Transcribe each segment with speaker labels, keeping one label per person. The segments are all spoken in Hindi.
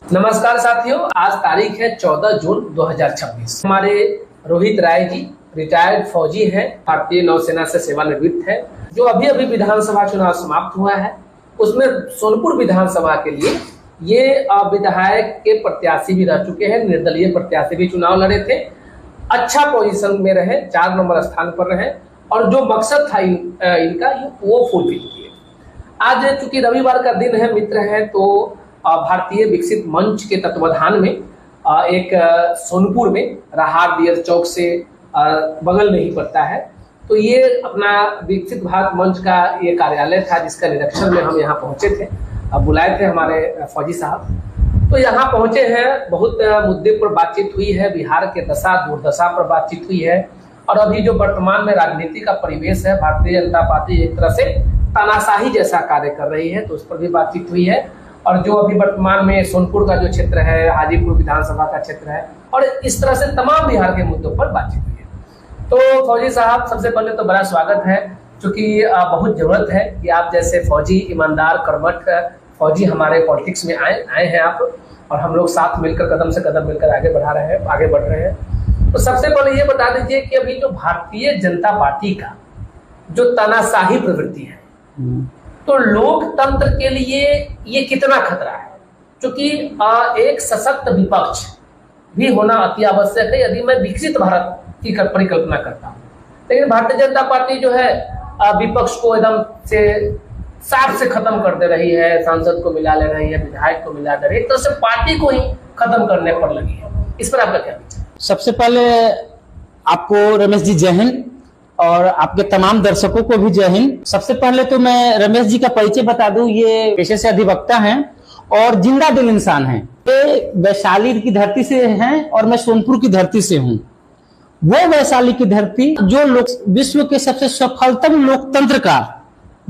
Speaker 1: नमस्कार साथियों, आज तारीख है 14 जून 2026। हमारे रोहित राय जी रिटायर्ड फौजी हैं, भारतीय नौसेना से सेवानिवृत्त है, जो अभी अभी विधानसभा चुनाव समाप्त हुआ है। उसमें सोनपुर विधानसभा के लिए ये विधायक के प्रत्याशी भी रह चुके हैं, निर्दलीय प्रत्याशी भी चुनाव लड़े थे, अच्छा पोजीशन में रहे, 4 नंबर स्थान पर रहे और जो मकसद था इनका वो फुलफिल किए। आज चूंकि रविवार का दिन है, मित्र है, तो भारतीय विकसित मंच के तत्वाधान में एक सोनपुर में राहार दियर चौक से बगल में ही पड़ता है, तो ये अपना विकसित भारत मंच का ये कार्यालय था जिसका निरीक्षण में हम यहाँ पहुंचे थे। बुलाए थे हमारे फौजी साहब, तो यहाँ पहुंचे हैं, बहुत मुद्दे पर बातचीत हुई है, बिहार के दशा दुर्दशा पर बातचीत हुई है और अभी जो वर्तमान में राजनीति का परिवेश है, भारतीय जनता पार्टी एक तरह से तानाशाही जैसा कार्य कर रही है, तो उस पर भी बातचीत हुई है। और जो अभी वर्तमान में सोनपुर का जो क्षेत्र है, हाजीपुर विधानसभा का क्षेत्र है, और इस तरह से तमाम बिहार के मुद्दों पर बातचीत हुई है। तो फौजी साहब, सबसे पहले तो बड़ा स्वागत है, क्योंकि बहुत जरूरत है कि आप जैसे फौजी, ईमानदार, कर्मठ फौजी हमारे पॉलिटिक्स में आए हैं आप, और हम लोग साथ मिलकर कदम से कदम मिलकर आगे बढ़ रहे हैं। तो सबसे पहले ये बता दीजिए कि अभी जो भारतीय जनता पार्टी का जो तानाशाही प्रवृत्ति है, तो लोकतंत्र के लिए ये कितना खतरा है? क्योंकि एक सशक्त विपक्ष भी होना अति आवश्यक है यदि मैं विकसित भारत की परिकल्पना करता हूँ। लेकिन भारतीय जनता पार्टी जो है विपक्ष को एकदम से साफ से खत्म कर दे रही है, सांसद को मिला ले रही है, विधायक को मिला दे रही है, एक तरह से पार्टी को ही खत्म करने पर लगी है। इस पर आपका क्या विचार?
Speaker 2: सबसे पहले आपको रमेश जी जय हिंद और आपके तमाम दर्शकों को भी जय हिंद। सबसे पहले तो मैं रमेश जी का परिचय बता दूं, ये पेशे से अधिवक्ता हैं और जिंदा दिल इंसान हैं। ये वैशाली की धरती से हैं और मैं सोनपुर की धरती से हूं। वो वैशाली की धरती जो विश्व के सबसे सफलतम लोकतंत्र का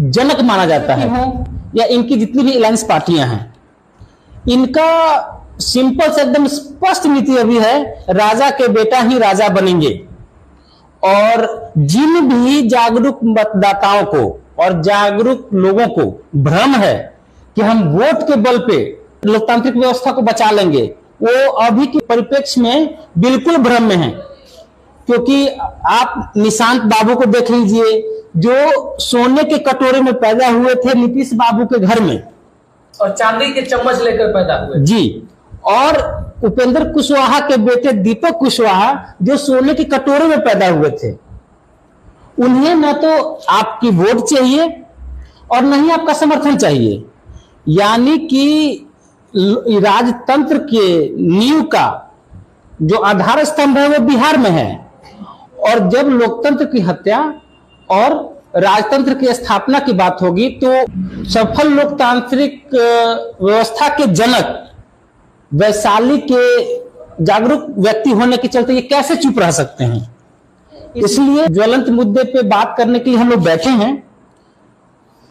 Speaker 2: जनक माना जाता है, या इनकी जितनी भी अलायंस पार्टियां हैं, इनका सिंपल से एकदम स्पष्ट नीति अभी है, राजा के बेटा ही राजा बनेंगे। और जिन भी जागरूक मतदाताओं को और जागरूक लोगों को भ्रम है कि हम वोट के बल पे लोकतांत्रिक व्यवस्था को बचा लेंगे, वो अभी के परिप्रेक्ष्य में बिल्कुल भ्रम में है। क्योंकि आप निशांत बाबू को देख लीजिए, जो सोने के कटोरे में पैदा हुए थे नीतीश बाबू के घर में,
Speaker 1: और चांदी के चम्मच लेकर पैदा हुए
Speaker 2: जी, और उपेंद्र कुशवाहा के बेटे दीपक कुशवाहा जो सोने के कटोरे में पैदा हुए थे, उन्हें न तो आपकी वोट चाहिए और न ही आपका समर्थन चाहिए। यानी कि राजतंत्र के नींव का जो आधार स्तंभ है वो बिहार में है, और जब लोकतंत्र की हत्या और राजतंत्र की स्थापना की बात होगी तो सफल लोकतांत्रिक व्यवस्था के जनक वैशाली के जागरूक व्यक्ति होने के चलते ये कैसे चुप रह सकते हैं? इसलिए ज्वलंत मुद्दे पे बात करने के लिए हम लोग बैठे हैं।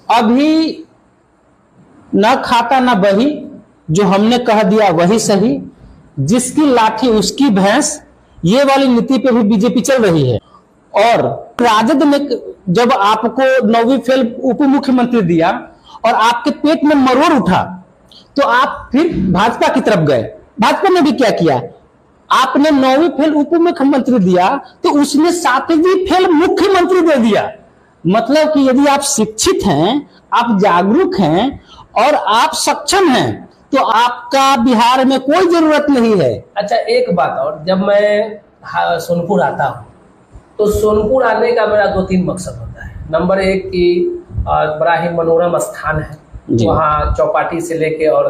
Speaker 2: अभी न खाता न बही, जो हमने कह दिया वही सही, जिसकी लाठी उसकी भैंस, ये वाली नीति पे भी बीजेपी चल रही है। और राजद ने जब आपको 9वीं फेल उप मुख्यमंत्री दिया और आपके पेट में मरोड़ उठा, तो आप फिर भाजपा की तरफ गए। भाजपा ने भी क्या किया? आपने 9वीं फेल उप मुख्यमंत्री दिया तो उसने 7वीं फेल मुख्यमंत्री दे दिया। मतलब कि यदि आप शिक्षित हैं, आप जागरूक हैं और आप सक्षम हैं, तो आपका बिहार में कोई जरूरत नहीं है।
Speaker 1: अच्छा, एक बात और, जब मैं सोनपुर आता हूँ तो सोनपुर आने का मेरा 2-3 मकसद होता है। नंबर 1 की बड़ा ही मनोरम स्थान है, वहाँ चौपाटी से लेके और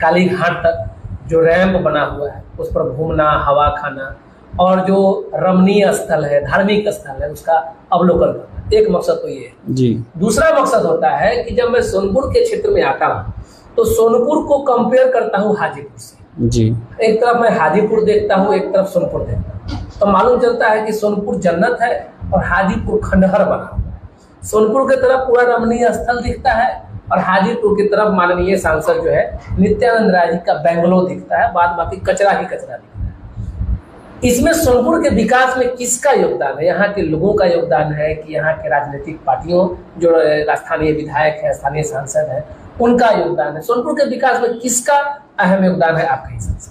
Speaker 1: काली घाट तक जो रैंप बना हुआ है उस पर घूमना, हवा खाना, और जो रमणीय स्थल है, धार्मिक स्थल है, उसका अवलोकन करना, एक मकसद तो ये है जी। दूसरा मकसद होता है कि जब मैं सोनपुर के क्षेत्र में आता हूँ तो सोनपुर को कंपेयर करता हूँ हाजीपुर से जी। एक तरफ मैं हाजीपुर देखता हूँ, एक तरफ सोनपुर देखता हूँ, तो मालूम चलता है कि सोनपुर जन्नत है और हाजीपुर खंडहर बना हुआ है। सोनपुर की तरफ पूरा रमणीय स्थल दिखता है और हाजीपुर की तरफ माननीय सांसद जो है नित्यानंद राय जी का बेंगलो दिखता है, बाद बाकी कचरा ही कचरा दिखता है। इसमें सोनपुर के विकास में किसका योगदान है? यहाँ के लोगों का योगदान है कि यहाँ के राजनीतिक पार्टियों, जो स्थानीय विधायक है, स्थानीय सांसद है, उनका योगदान है, सोनपुर के विकास में किसका अहम योगदान है आपके हिसाब से?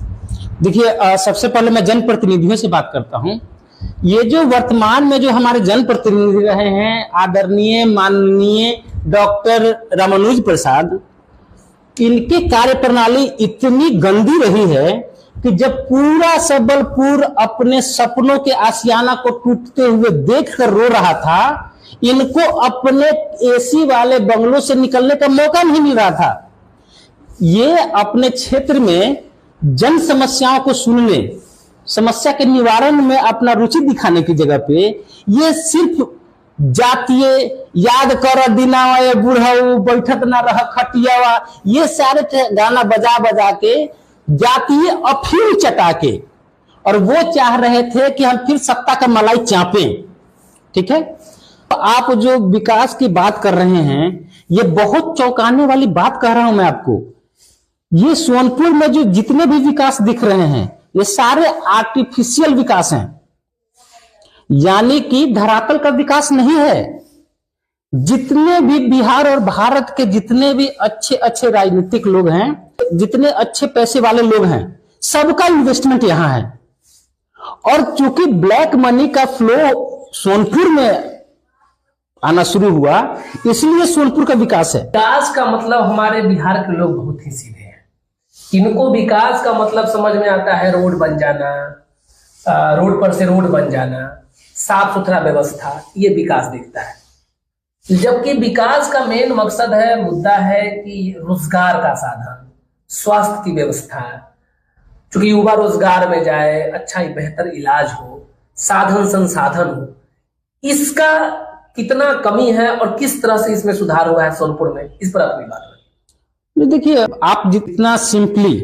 Speaker 2: देखिए, सबसे पहले मैं जनप्रतिनिधियों से बात करता हूं। ये जो वर्तमान में जो हमारे जनप्रतिनिधि रहे हैं, आदरणीय माननीय डॉक्टर रामानुज प्रसाद, इनकी कार्यप्रणाली इतनी गंदी रही है कि जब पूरा सबलपुर अपने सपनों के आशियाना को टूटते हुए देखकर रो रहा था, इनको अपने एसी वाले बंगलों से निकलने का मौका नहीं मिल रहा था। ये अपने क्षेत्र में जन समस्याओं को सुनने, समस्या के निवारण में अपना रुचि दिखाने की जगह पे ये सिर्फ जातीय याद कर दिनावा बुढ़ऊ बैठत ना रह खटियावा, ये सारे गाना बजा बजा के जातीय अफीम चटा के, और वो चाह रहे थे कि हम फिर सत्ता का मलाई चापें। ठीक है, तो आप जो विकास की बात कर रहे हैं, ये बहुत चौंकाने वाली बात कह रहा हूं मैं आपको। ये सोनपुर में जो जितने भी विकास दिख रहे हैं, ये सारे आर्टिफिशियल विकास हैं, यानी कि धरातल का विकास नहीं है। जितने भी बिहार और भारत के जितने भी अच्छे अच्छे राजनीतिक लोग हैं, जितने अच्छे पैसे वाले लोग हैं, सबका इन्वेस्टमेंट यहां है। और चूंकि ब्लैक मनी का फ्लो सोनपुर में आना शुरू हुआ, इसलिए सोनपुर का विकास है।
Speaker 1: विकास का मतलब हमारे बिहार के लोग बहुत ही सीधे हैं। इनको विकास का मतलब समझ में आता है रोड बन जाना, रोड पर से रोड बन जाना, साफ सुथरा व्यवस्था, ये विकास दिखता है। जबकि विकास का मेन मकसद है, मुद्दा है कि रोजगार का साधन, स्वास्थ्य की व्यवस्था, चूंकि युवा रोजगार में जाए, अच्छा बेहतर इलाज हो, साधन संसाधन हो, इसका कितना कमी है और किस तरह से इसमें सुधार हुआ है सोनपुर में, इस पर अपनी बात रखिए।
Speaker 2: देखिए, आप जितना सिंपली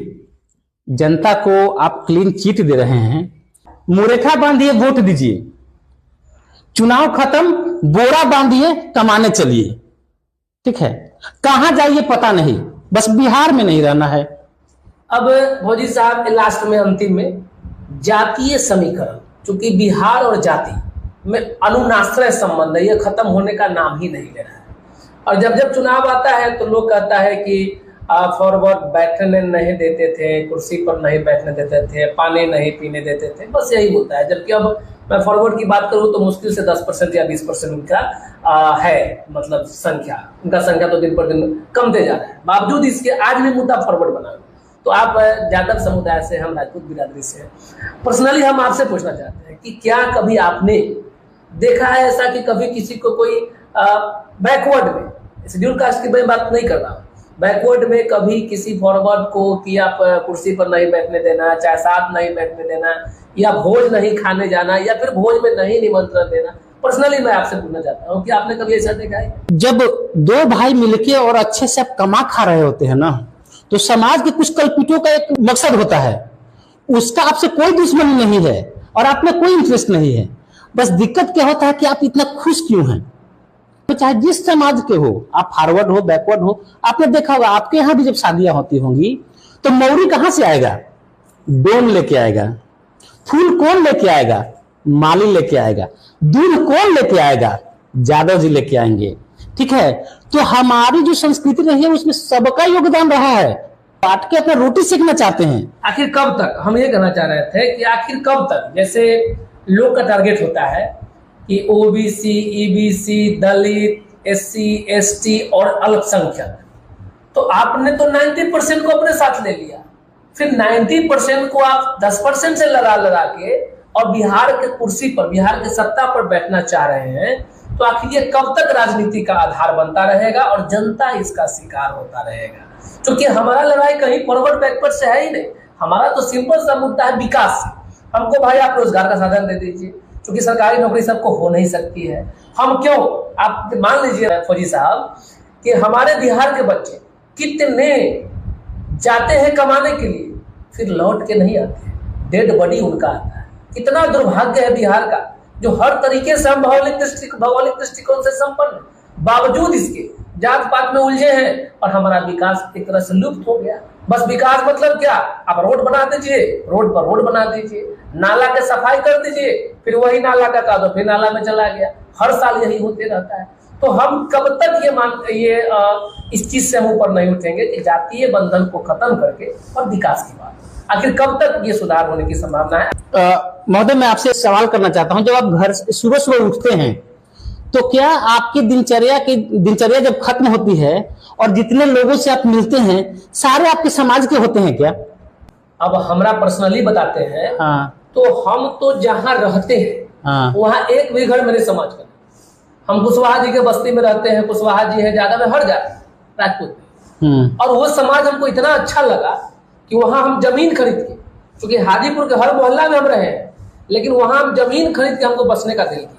Speaker 2: जनता को आप क्लीन चिट दे रहे हैं, मुरेठा बांधिए वोट दीजिए, चुनाव खत्म बोरा बांधिए कमाने चलिए। ठीक है, कहां जाइए पता नहीं, बस बिहार में नहीं रहना है।
Speaker 1: अब भौजी साहब लास्ट में अंतिम में जातीय समीकरण, चूंकि बिहार और जाति में अनुनाश्रय संबंध है, ये खत्म होने का नाम ही नहीं ले रहा है। और जब जब चुनाव आता है तो लोग कहता है कि फॉरवर्ड बैठने नहीं देते थे, कुर्सी पर नहीं बैठने देते थे, पानी नहीं पीने देते थे, बस यही होता है। जबकि अब मैं फॉरवर्ड की बात करूं तो मुश्किल से 10% या 20% उनका है, मतलब संख्या, उनका संख्या तो दिन पर दिन कमते जा रहा है। बावजूद इसके आज भी मुद्दा फॉरवर्ड बना। तो आप यादव समुदाय से, हम राजपूत बिरादरी से, पर्सनली हम आपसे पूछना चाहते हैं कि क्या कभी आपने देखा है ऐसा कि कभी किसी को कोई बैकवर्ड में, शेड्यूल कास्ट की मैं बात नहीं कर रहा हूँ, बैकवर्ड में कभी किसी फॉरवर्ड को कि आप कुर्सी पर नहीं बैठने देना, चाहे साथ नहीं बैठने देना, या भोज नहीं खाने जाना, या फिर भोज में नहीं निमंत्रण देना, पर्सनली मैं आपसे पूछना चाहता हूँ कि आपने कभी ऐसा देखा है?
Speaker 2: जब दो भाई मिलके और अच्छे से आप कमा खा रहे होते हैं ना, तो समाज के कुछ कल्पितों का एक मकसद होता है, उसका आपसे कोई दुश्मनी नहीं है और आप में कोई इंटरेस्ट नहीं है। बस दिक्कत क्या होता है कि आप इतना खुश क्यों हैं? तो चाहे जिस समाज के हो, आप फॉरवर्ड हो, बैकवर्ड हो, आपने देखा होगा आपके यहाँ भी जब शादियां होती होंगी तो मौरी कहां से आएगा? डोम लेके आएगा। फूल कौन लेके आएगा? माली लेके आएगा। दूध कौन लेके आएगा? यादव जी लेके आएंगे। ठीक है, तो हमारी जो संस्कृति रही है उसमें सबका योगदान रहा है। बांट के अपना रोटी सेकना चाहते हैं।
Speaker 1: आखिर कब तक, हम ये कहना चाह रहे थे कि आखिर कब तक, जैसे लोग का टारगेट होता है कि ओबीसी, ईबीसी, दलित, एससी, एसटी और अल्पसंख्यक, तो आपने तो 90% को अपने साथ ले लिया, फिर 90% को आप 10% से लगा के और बिहार के कुर्सी पर, बिहार के सत्ता पर बैठना चाह रहे हैं। तो आखिर ये कब तक राजनीति का आधार बनता रहेगा और जनता इसका शिकार होता रहेगा? क्योंकि हमारा लड़ाई कहीं फॉरवर्ड बैकवर्ड से है ही नहीं, हमारा तो सिंपल सा मुद्दा है विकास से। हमको भाई आप रोजगार का साधन दे दीजिए, क्योंकि सरकारी नौकरी सबको हो नहीं सकती है। हम क्यों, आप मान लीजिए फौजी साहब कि हमारे बिहार के बच्चे कितने जाते हैं कमाने के लिए, फिर लौट के नहीं आते, डेड बॉडी उनका आता है। कितना दुर्भाग्य है बिहार का, जो हर तरीके से हम भौगोलिक दृष्टिकोण से संपन्न, बावजूद इसके जात पात में उलझे हैं और हमारा विकास एक तरह से लुप्त हो गया। बस विकास मतलब क्या, आप रोड बना दीजिए, रोड पर रोड बना दीजिए, नाला के सफाई कर दीजिए, फिर वही नाला का कादो फिर नाला में चला गया। हर साल यही होते रहता है। तो हम कब तक इस चीज से हम ऊपर नहीं उठेंगे कि जातीय बंधन को खत्म करके और विकास की बात, आखिर कब तक ये सुधार होने की संभावना है?
Speaker 2: महोदय, मैं आपसे सवाल करना चाहता हूं, जब आप घर सुबह सुबह उठते हैं तो क्या आपकी दिनचर्या जब खत्म होती है और जितने लोगों से आप मिलते हैं सारे आपके समाज के होते हैं क्या?
Speaker 1: अब हमरा पर्सनली बताते हैं।
Speaker 2: हाँ।
Speaker 1: तो हम तो जहाँ रहते हैं
Speaker 2: हाँ।
Speaker 1: वहाँ एक भी घर मेरे समाज का, हम कुशवाहा जी के बस्ती में रहते हैं, कुशवाहा जी है ज्यादा में हर जाते राजपूत में, और वो समाज हमको इतना अच्छा लगा कि वहाँ हम जमीन खरीद के, क्योंकि हाजीपुर के हर मोहल्ला में हम रहे हैं, लेकिन वहाँ हम जमीन खरीद के हमको बसने का दिल किया।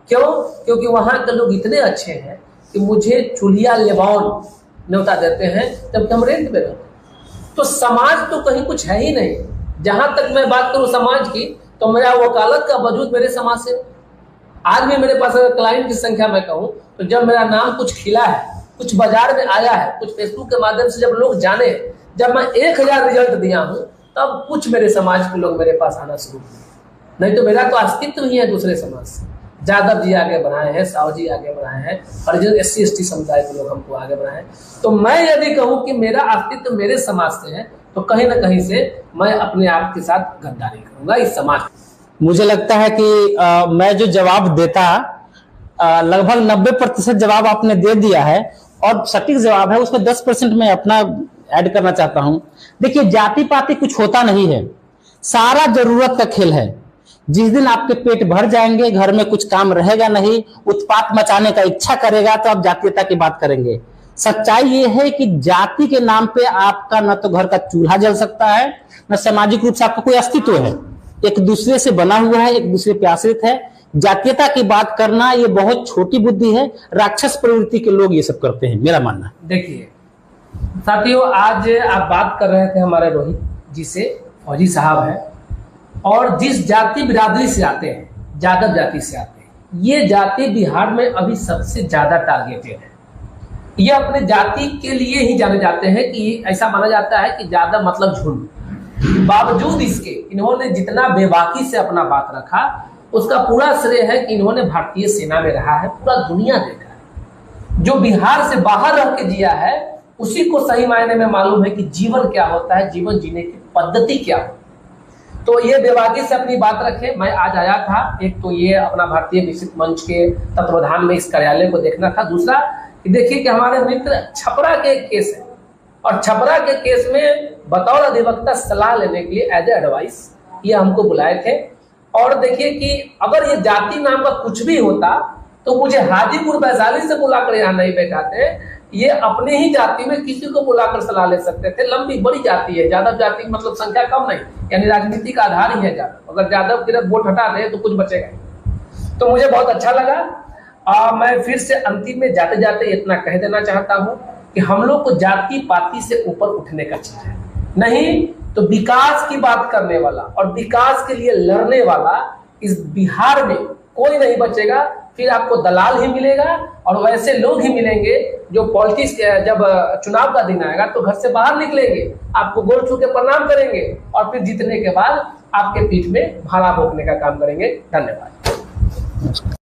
Speaker 1: क्यों? क्योंकि वहाँ के लोग इतने अच्छे हैं कि मुझे चूल्हिया लेबाउन न्योता देते हैं जबकि हम रेंट पे रहते हैं। तो समाज तो कहीं कुछ है ही नहीं। जहां तक मैं बात करूं समाज की, तो मेरा वकालत का वजूद मेरे समाज से। आज भी मेरे पास अगर क्लाइंट की संख्या मैं कहूं तो जब मेरा नाम कुछ खिला है, कुछ बाजार में आया है, कुछ फेसबुक के माध्यम से जब लोग जाने, जब मैं 1000 रिजल्ट दिया हूं, तब कुछ मेरे समाज के लोग मेरे पास आना शुरू किए। नहीं तो मेरा तो अस्तित्व ही है दूसरे समाज से। जादव जी आगे बढ़ाए हैं, साहू जी आगे बढ़ाए हैं, हरिजन SC/ST समुदाय के लोग हमको आगे बढ़ाए हैं। तो मैं यदि कहूं कि मेरा अस्तित्व मेरे समाज से है, तो कहीं ना कहीं से मैं अपने आप के साथ गद्दारी करूंगा इस समाज।
Speaker 2: मुझे लगता है कि मैं जो जवाब देता लगभग 90% जवाब आपने दे दिया है, और सटीक जवाब है उसमें 10% मैं अपना ऐड करना चाहता हूं। देखिए, जाति पाति कुछ होता नहीं है, सारा जरूरत का खेल है। जिस दिन आपके पेट भर जाएंगे, घर में कुछ काम रहेगा नहीं, उत्पात मचाने का इच्छा करेगा, तो आप जातीयता की बात करेंगे। सच्चाई ये है कि जाति के नाम पे आपका न तो घर का चूल्हा जल सकता है, न सामाजिक रूप से आपका कोई अस्तित्व है। एक दूसरे से बना हुआ है, एक दूसरे पे आश्रित है। जातीयता की बात करना ये बहुत छोटी बुद्धि है, राक्षस प्रवृत्ति के लोग ये सब करते हैं, मेरा मानना है।
Speaker 1: देखिए साथियों, आज आप बात कर रहे थे हमारे रोहित जी से, फौजी साहब हैं, और जिस जाति बिरादरी से आते हैं, जादव जाति से आते हैं, ये जाति बिहार में अभी सबसे ज्यादा टारगेटेड है। ये अपने जाति के लिए ही जाने जाते हैं कि ऐसा माना जाता है कि जादव मतलब झुंड। बावजूद इसके इन्होंने जितना बेबाकी से अपना बात रखा, उसका पूरा श्रेय है कि इन्होंने भारतीय सेना में रहा है, पूरा दुनिया देखा है। जो बिहार से बाहर रह के जिया है उसी को सही मायने में मालूम है कि जीवन क्या होता है, जीवन जीने की पद्धति क्या होती है। तो ये बेबाकी से अपनी बात रखे। मैं आज आया था, एक तो ये अपना भारतीय विकसित मंच के तत्वाधान में इस कार्यालय को देखना था, दूसरा देखिए कि हमारे मित्र छपरा के केस है, और छपरा के केस में बतौर अधिवक्ता सलाह लेने के लिए एज ए एडवाइस ये हमको बुलाए थे। और देखिए कि अगर ये जाति नाम का कुछ भी होता तो मुझे हाजीपुर वैशाली से बुलाकर यहाँ नहीं बैठाते, ये अपने ही जाति में किसी को बुलाकर सलाह ले सकते थे। लंबी बड़ी जाति है, यादव जाति मतलब संख्या कम नहीं, यानी राजनीति का आधार ही है यादव। अगर यादव की वोट हटा दे तो कुछ बचेगा नहीं। तो मुझे बहुत अच्छा लगा। मैं फिर से अंतिम में जाते जाते इतना कह देना चाहता हूँ कि हम लोग को जाति पाति से ऊपर उठने का चीज है, नहीं तो विकास की बात करने वाला और विकास के लिए लड़ने वाला इस बिहार में कोई नहीं बचेगा। फिर आपको दलाल ही मिलेगा और वैसे लोग ही मिलेंगे जो पॉलिटिक्स, जब चुनाव का दिन आएगा तो घर से बाहर निकलेंगे, आपको गोल छू के प्रणाम करेंगे और फिर जीतने के बाद आपके पीठ में भाला भोंकने का काम करेंगे। धन्यवाद।